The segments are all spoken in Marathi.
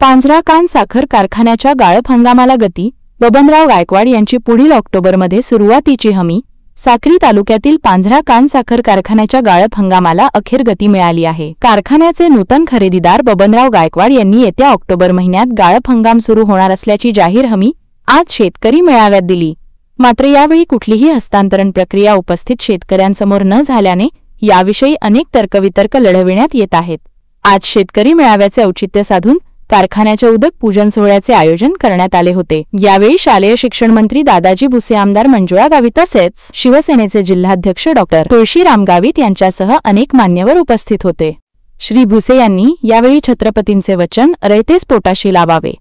पांझरा कान साखर कारखान्याच्या गाळप हंगामाला गती. बबनराव गायकवाड यांची पुढील ऑक्टोबरमध्ये सुरुवातीची हमी. साक्री तालुक्यातील पांझरा कान साखर कारखान्याच्या गाळप हंगामाला अखेर गती मिळाली आहे. कारखान्याचे नूतन खरेदीदार बबनराव गायकवाड यांनी येत्या ऑक्टोबर महिन्यात गाळप हंगाम सुरू होणार असल्याची जाहीर हमी आज शेतकरी मेळाव्यात दिली. मात्र यावेळी कुठलीही हस्तांतरण प्रक्रिया उपस्थित शेतकऱ्यांसमोर न झाल्याने याविषयी अनेक तर्कवितर्क लढविण्यात येत आहेत. आज शेतकरी मेळाव्याचे औचित्य साधून कारखान्याच्या उदक पूजन सोहळ्याचे आयोजन करण्यात आले होते. यावेळी शालेय शिक्षण मंत्री दादाजी भुसे, आमदार मंजुळा गावित तसेच शिवसेनेचे जिल्हाध्यक्ष डॉक्टर तुळशीराम गावित यांच्यासह अनेक मान्यवर उपस्थित होते. श्री भुसे यांनी यावेळी छत्रपतींचे वचन रयतेस पोटाशी लावावे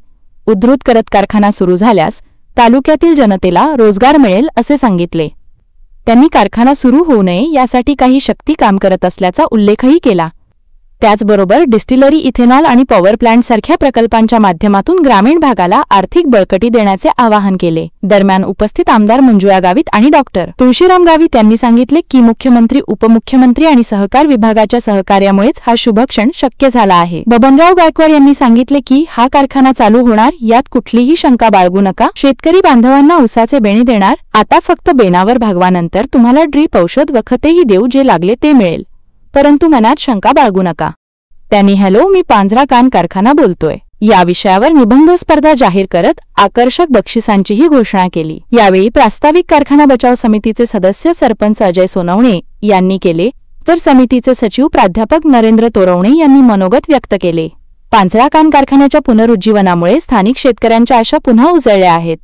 उद्धृत करत कारखाना सुरू झाल्यास तालुक्यातील जनतेला रोजगार मिळेल असे सांगितले. त्यांनी कारखाना सुरू होऊ नये यासाठी काही शक्ती काम करत असल्याचा उल्लेखही केला. त्याचबरोबर डिस्टिलरी, इथेनॉल आणि पॉवर प्लांट सारख्या प्रकल्पांच्या माध्यमातून ग्रामीण भागाला आर्थिक बळकटी देण्याचे आवाहन केले. दरम्यान उपस्थित आमदार मंजुळा गावित आणि डॉक्टर तुळशीराम गावित यांनी सांगितले की मुख्यमंत्री, उपमुख्यमंत्री आणि सहकार विभागाच्या सहकार्यामुळेच हा शुभ क्षण शक्य झाला आहे. बबनराव गायकवाड यांनी सांगितले की हा कारखाना चालू होणार यात कुठलीही शंका बाळगू नका. शेतकरी बांधवांना ऊसाचे बेणे देणार. आता फक्त बेणावर भागवानंतर तुम्हाला ड्रीप औषध व खतेही देऊ, जे लागले ते मिळेल, परंतु मनात शंका बाळगू नका. त्यांनी हॅलो मी पांझरा कान कारखाना बोलतोय या विषयावर निबंध स्पर्धा जाहीर करत आकर्षक बक्षिसांचीही घोषणा केली. यावेळी प्रास्ताविक कारखाना बचाव समितीचे सदस्य सरपंच अजय सोनवणे यांनी केले, तर समितीचे सचिव प्राध्यापक नरेंद्र तोरवणे यांनी मनोगत व्यक्त केले. पांझरा कान कारखान्याच्या पुनरुज्जीवनामुळे स्थानिक शेतकऱ्यांच्या आशा पुन्हा उजळल्या आहेत.